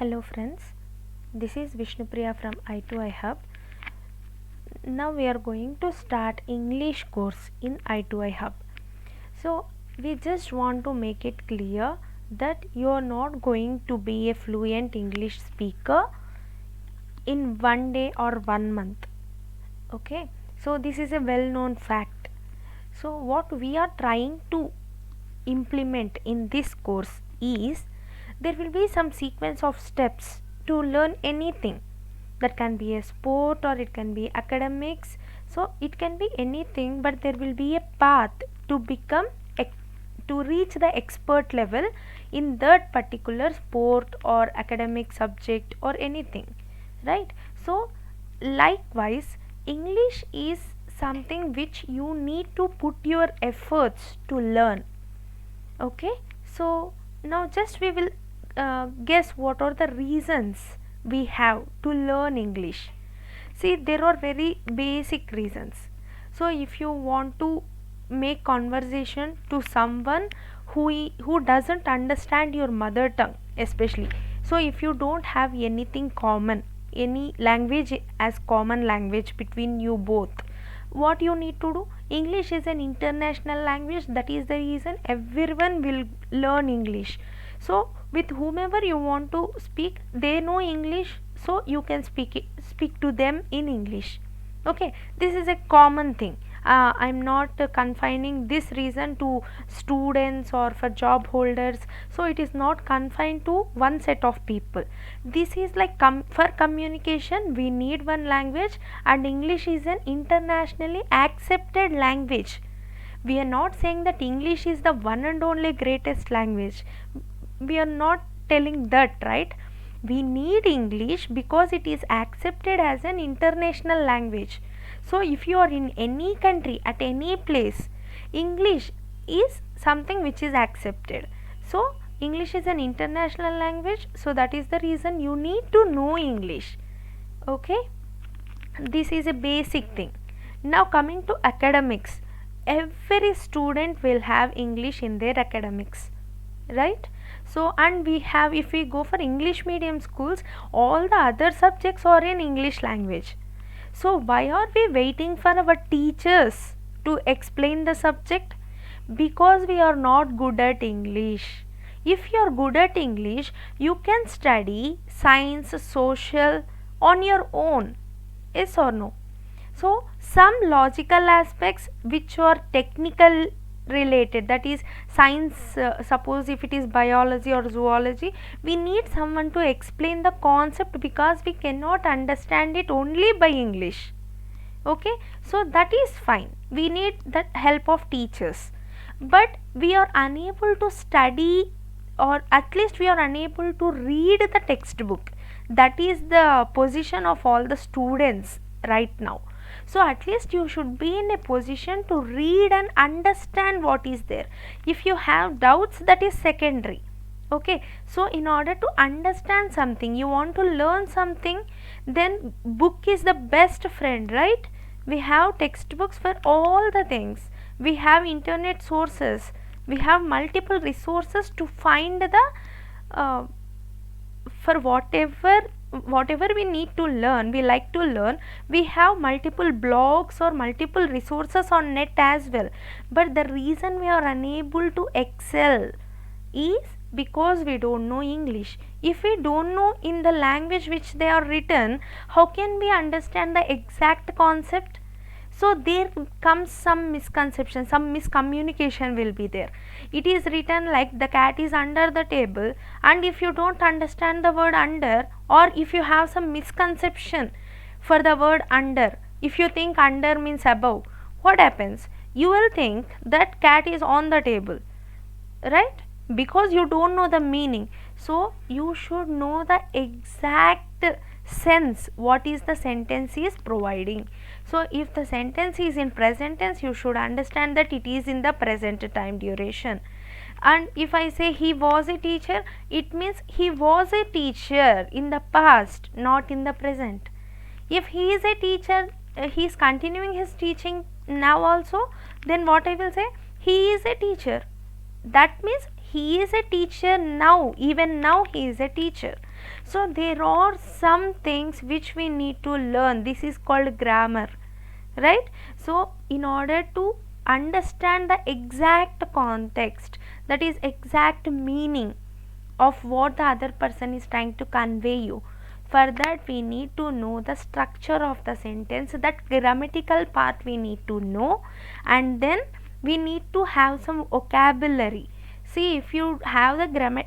Hello friends, this is Vishnupriya from I2I Hub. Now we are going to start English course in I2I Hub. So we just want to make it clear that you are not going to be a fluent English speaker in one day or 1 month. Okay, so this is a well known fact. So what we are trying to implement in this course is there will be some sequence of steps to learn anything. That can be a sport or it can be academics, so it can be anything, but there will be a path to become to reach the expert level in that particular sport or academic subject or anything, right? So likewise, English is something which you need to put your efforts to learn. Okay, so now just we will guess what are the reasons we have to learn English. See, there are very basic reasons. So if you want to make conversation to someone who doesn't understand your mother tongue, especially, so if you don't have anything common, any language as common language between you both, what you need to do, English is an international language. That is the reason everyone will learn English. So with whomever you want to speak, they know English, so you can speak to them in English. Okay, this is a common thing. I'm not confining this reason to students or for job holders, so it is not confined to one set of people. This is like for communication we need one language, and English is an internationally accepted language. We are not saying that English is the one and only greatest language. We are not telling that, right? We need English because it is accepted as an international language. So if you are in any country at any place, English is something which is accepted. So English is an international language, so that is the reason you need to know English. Okay, this is a basic thing. Now coming to academics, every student will have English in their academics, right? So and we have, if we go for English medium schools, all the other subjects are in English language. So why are we waiting for our teachers to explain the subject? Because we are not good at English. If you are good at English, you can study science, social on your own. Yes or no? So some logical aspects which are technical related, that is science, suppose if it is biology or zoology, we need someone to explain the concept because we cannot understand it only by English. Okay, so that is fine, we need that help of teachers, but we are unable to study, or at least we are unable to read the textbook. That is the position of all the students right now. So at least you should be in a position to read and understand what is there. If you have doubts, that is secondary. Okay, so in order to understand something, you want to learn something, then book is the best friend, right? We have textbooks for all the things, we have internet sources, we have multiple resources to find the uh, for whatever we need to learn, we like to learn, we have multiple blogs or multiple resources on net as well. But the reason we are unable to excel is because we don't know English. If we don't know in the language which they are written, how can we understand the exact concept? So there comes some misconception, some miscommunication will be there. It is written like the cat is under the table, and if you don't understand the word under, or if you have some misconception for the word under, if you think under means above, what happens? You will think that cat is on the table, right? Because you don't know the meaning. So you should know the exact sense, what is the sentence is providing. So if the sentence is in present tense, you should understand that it is in the present time duration. And if I say he was a teacher, it means he was a teacher in the past, not in the present. If he is a teacher, he is continuing his teaching now also, then what I will say, he is a teacher. That means he is a teacher now, even now he is a teacher. So there are some things which we need to learn. This is called grammar, right? So in order to understand the exact context, that is exact meaning of what the other person is trying to convey you, for that we need to know the structure of the sentence, that grammatical part we need to know, and then we need to have some vocabulary. See, if you have the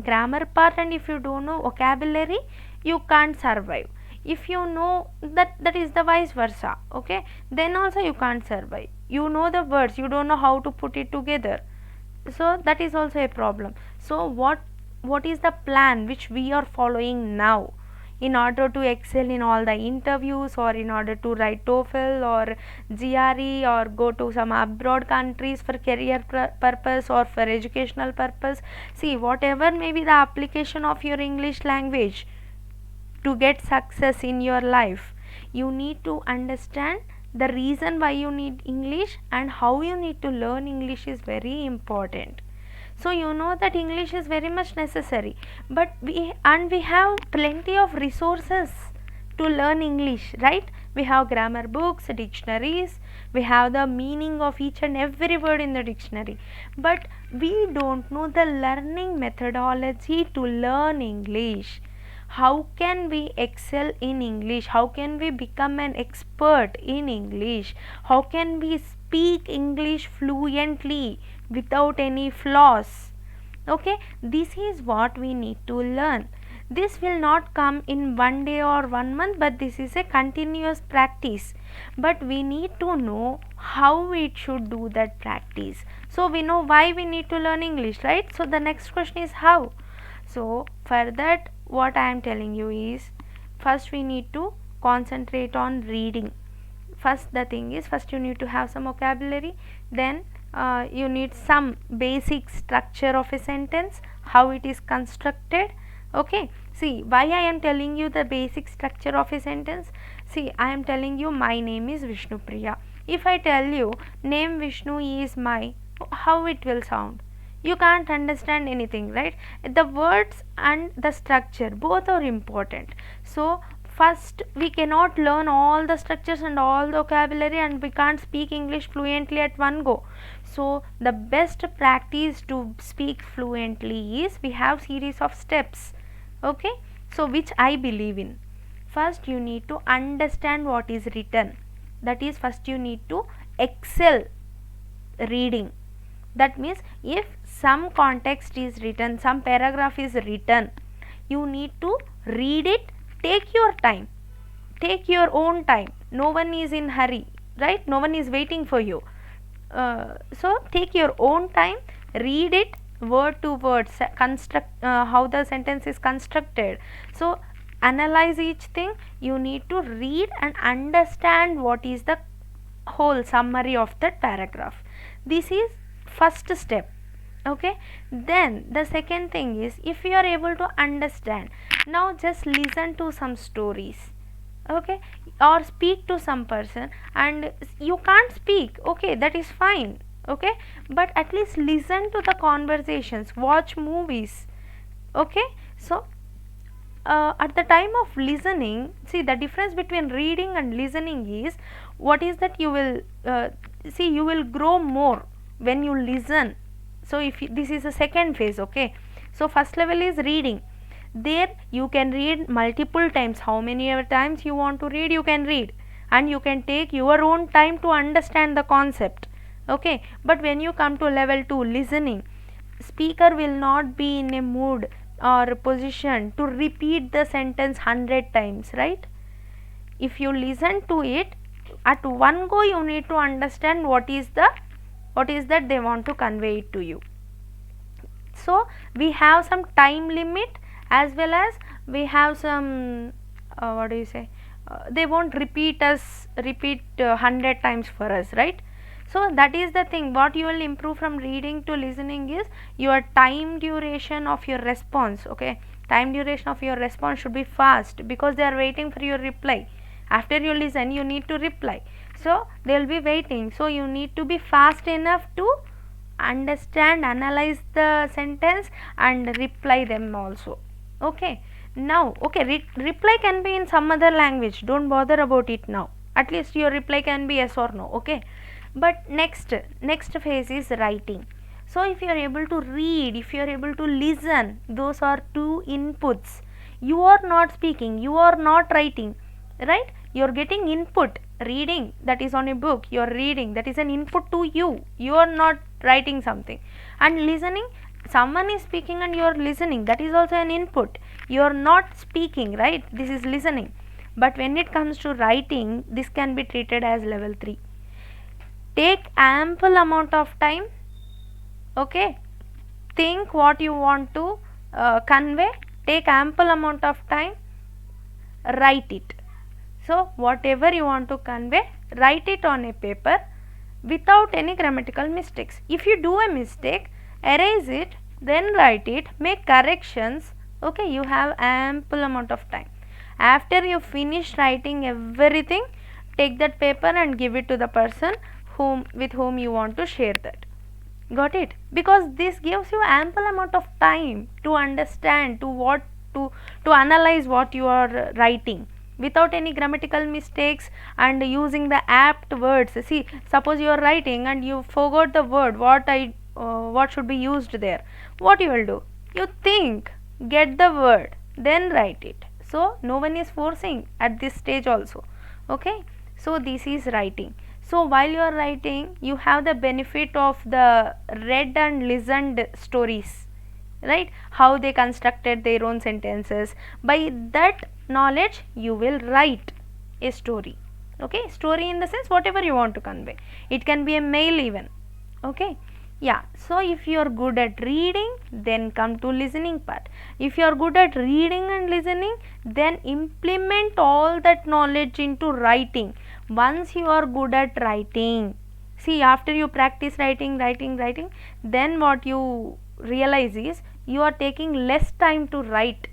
grammar part and if you don't know vocabulary, you can't survive. If you know that is the vice versa, okay, then also you can't survive. You know the words, you don't know how to put it together, so that is also a problem. So what is the plan which we are following now in order to excel in all the interviews, or in order to write TOEFL or GRE, or go to some abroad countries for career purpose or for educational purpose? See, whatever may be the application of your English language to get success in your life, you need to understand the reason why you need English and how you need to learn English is very important. So you know that English is very much necessary, but we have plenty of resources to learn English, right? We have grammar books, dictionaries, we have the meaning of each and every word in the dictionary, but we don't know the learning methodology to learn English. How can we excel in English? How can we become an expert in English? How can we speak English fluently without any flaws? Okay, this is what we need to learn. This will not come in one day or 1 month, but this is a continuous practice. But we need to know how we should do that practice. So we know why we need to learn English, right? So the next question is how. So for that, what I am telling you is, first we need to concentrate on reading. First, the thing is, first you need to have some vocabulary, then you need some basic structure of a sentence, how it is constructed. Okay, see, why I am telling you the basic structure of a sentence? See, I am telling you my name is Vishnupriya. If I tell you name Vishnu is my, how it will sound? You can't understand anything, right? The words and the structure both are important. So first, we cannot learn all the structures and all the vocabulary, and we can't speak English fluently at one go. So the best practice to speak fluently is, we have series of steps, okay, so which I believe in. First, you need to understand what is written. That is, first you need to excel reading. That means, if some context is written, some paragraph is written, you need to read it. Take your time, take your own time. No one is in hurry, right? No one is waiting for you. So take your own time, read it word to word, construct how the sentence is constructed. So analyze each thing. You need to read and understand what is the whole summary of that paragraph. This is first step. Okay, then the second thing is, if you are able to understand, now just listen to some stories, okay, or speak to some person. And you can't speak, okay, that is fine, okay, but at least listen to the conversations, watch movies, okay. So at the time of listening, see, the difference between reading and listening is, what is that you will see, you will grow more when you listen. So if this is a second phase, okay. So first level is reading. There you can read multiple times, how many times you want to read, you can read, and you can take your own time to understand the concept, okay. But when you come to level 2, listening, speaker will not be in a mood or position to repeat the sentence 100 times, right? If you listen to it at one go, you need to understand what is that they want to convey it to you. So we have some time limit, as well as we have some what do you say, they won't repeat 100 times for us, right? So that is the thing. What you will improve from reading to listening is your time duration of your response, okay. Time duration of your response should be fast, because they are waiting for your reply. After you listen, you need to reply, so they will be waiting. So you need to be fast enough to understand, analyze the sentence and reply them also. Okay, now, okay, reply can be in some other language, don't bother about it now. At least your reply can be yes or no. Okay, but next phase is writing. So if you are able to read, if you are able to listen, those are two inputs. You are not speaking, you are not writing, right? You are getting input. Reading, that is on a book, you are reading, that is an input to you. You are not writing something. And listening, someone is speaking and you are listening, that is also an input. You are not speaking, right? This is listening. But when it comes to writing, this can be treated as level 3. Take ample amount of time. Okay, think what you want to convey, take ample amount of time, write it. So whatever you want to convey, write it on a paper without any grammatical mistakes. If you do a mistake, erase it, then write it, make corrections. Okay, you have ample amount of time. After you finish writing everything, take that paper and give it to the person with whom you want to share that. Got it? Because this gives you ample amount of time to understand, to analyze what you are writing without any grammatical mistakes and using the apt words. See, suppose you are writing and you forgot the word, what should be used there. What you will do? You think, get the word, then write it. So no one is forcing at this stage also. Okay, so this is writing. So while you are writing, you have the benefit of the read and listened stories, right? How they constructed their own sentences. By that knowledge, you will write a story. Okay, story in the sense whatever you want to convey. It can be a mail even. Okay, yeah. So if you are good at reading, then come to listening part. If you are good at reading and listening, then implement all that knowledge into writing. Once you are good at writing, see, after you practice writing, then what you realize is you are taking less time to write.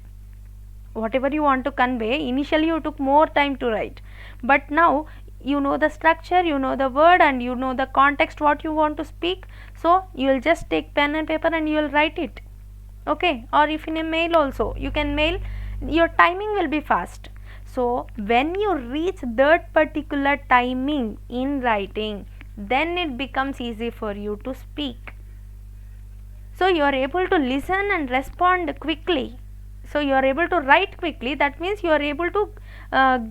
Whatever you want to convey, initially you took more time to write, but now you know the structure, you know the word, and you know the context what you want to speak. So you will just take pen and paper and you will write it. Okay, or if in a mail also you can mail, your timing will be fast. So when you reach that particular timing in writing, then it becomes easy for you to speak. So you are able to listen and respond quickly. So you are able to write quickly, that means you are able to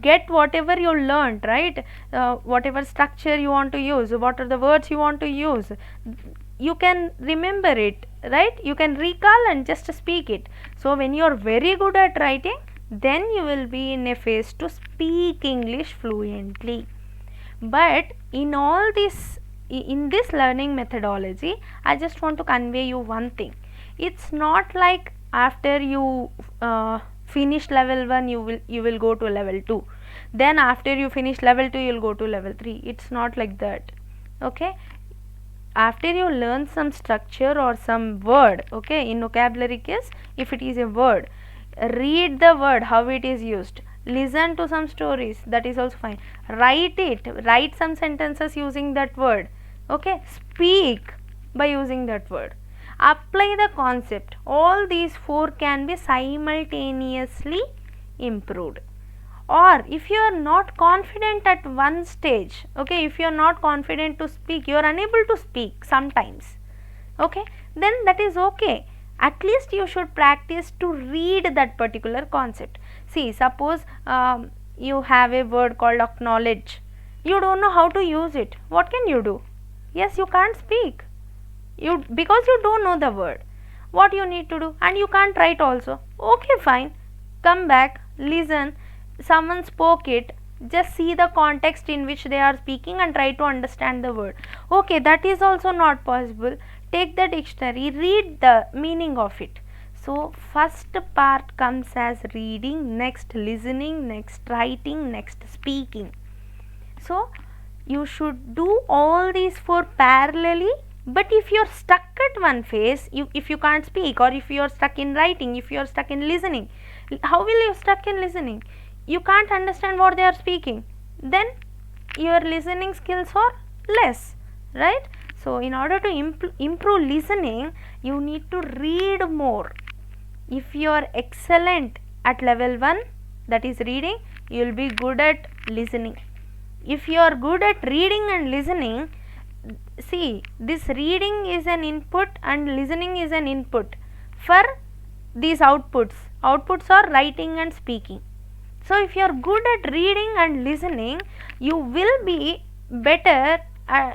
get whatever you learned, right? Whatever structure you want to use, what are the words you want to use, you can remember it, right? You can recall and just speak it. So when you are very good at writing, then you will be in a phase to speak English fluently. But in all this, in this learning methodology, I just want to convey you one thing. It's not like after you finish level 1 you will go to level 2, then after you finish level 2 you will go to level 3. It's not like that. Okay, after you learn some structure or some word, okay, in vocabulary case, if it is a word, read the word how it is used, listen to some stories, that is also fine, write it, write some sentences using that word. Okay, speak by using that word, apply the concept. All these 4 can be simultaneously improved. Or if you are not confident at one stage, okay, if you are not confident to speak, you are unable to speak sometimes, okay, then that is okay. At least you should practice to read that particular concept. See, suppose you have a word called acknowledge, you don't know how to use it, what can you do? Yes, you can't speak, because you don't know the word. What you need to do, and you can't write also. Okay, fine, come back, listen, someone spoke it, just see the context in which they are speaking and try to understand the word. Okay, that is also not possible, take the dictionary, read the meaning of it. So first part comes as reading, next listening, next writing, next speaking. So you should do all these 4 parallelly. But if you are stuck at one phase, if you can't speak, or if you are stuck in writing, if you are stuck in listening, how will you stuck in listening? You can't understand what they are speaking, then your listening skills are less, right? So in order to improve listening, you need to read more. if you are excellent at level 1, that is reading, you will be good at listening. If you are good at reading and listening, see, this reading is an input and listening is an input for these outputs. Outputs are writing and speaking. So if you are good at reading and listening, you will be better,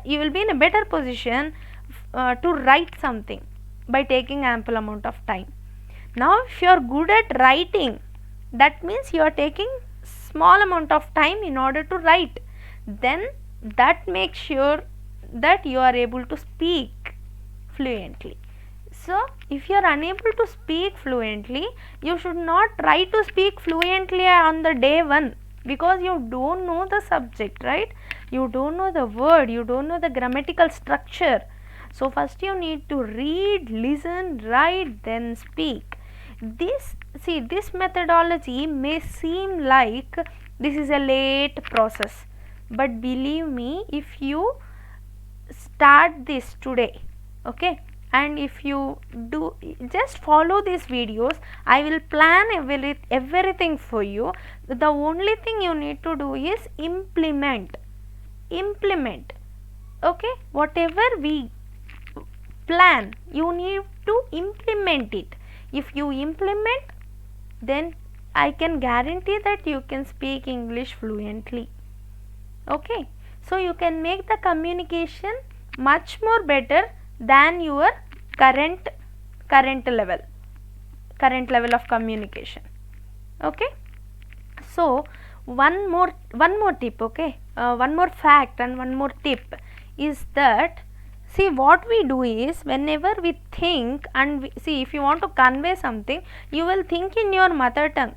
you will be in a better position to write something by taking ample amount of time. Now if you are good at writing, that means you are taking small amount of time in order to write, then that makes sure that you are able to speak fluently. So if you are unable to speak fluently, you should not try to speak fluently on the day 1, because you don't know the subject, right? You don't know the word, you don't know the grammatical structure. So first you need to read, listen, write, then speak. This methodology may seem like this is a late process, but believe me, if you start this today, okay, and if you do just follow these videos, I will plan everything for you. The only thing you need to do is implement, okay, whatever we plan, you need to implement it. If you implement, then I can guarantee that you can speak English fluently. Okay, so you can make the communication much more better than your current level of communication. Okay, so one more tip, okay, one more fact and one more tip is that, see, what we do is, whenever we think and see, if you want to convey something, you will think in your mother tongue,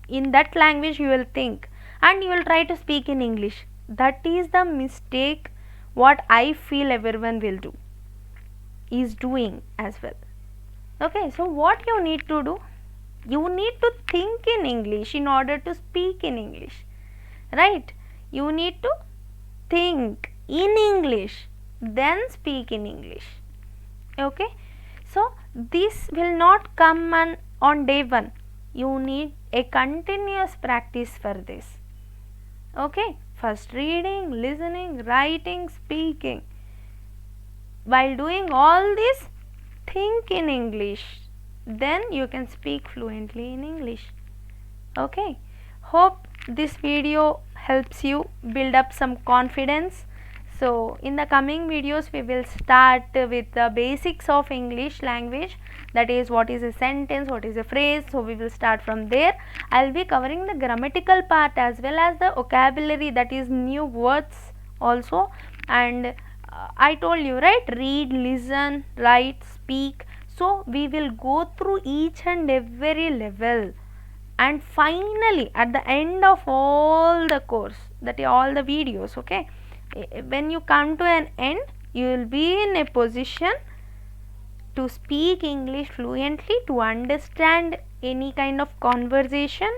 in that language you will think, and you will try to speak in English. That is the mistake what I feel everyone will do, is doing as well. Okay, so what you need to do, you need to think in English in order to speak in English, right? You need to think in English, then speak in English. Okay, so this will not come on day 1. You need a continuous practice for this. Okay, first reading, listening, writing, speaking. While doing all this, think in English, then you can speak fluently in English. Okay, hope this video helps you build up some confidence. So in the coming videos we will start with the basics of English language, that is what is a sentence, what is a phrase. So we will start from there. I will be covering the grammatical part as well as the vocabulary, that is new words also. And I told you, right, read, listen, write, speak. So we will go through each and every level, and finally at the end of all the course, that is all the videos, okay, when you come to an end, you will be in a position to speak English fluently, to understand any kind of conversation.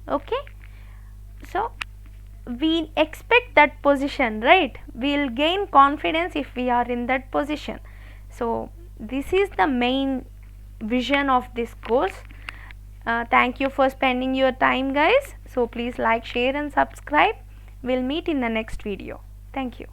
Okay, so we expect that position, right? We will gain confidence if we are in that position. So this is the main vision of this course. Thank you for spending your time, guys. So please like, share and subscribe. We'll meet in the next video. Thank you.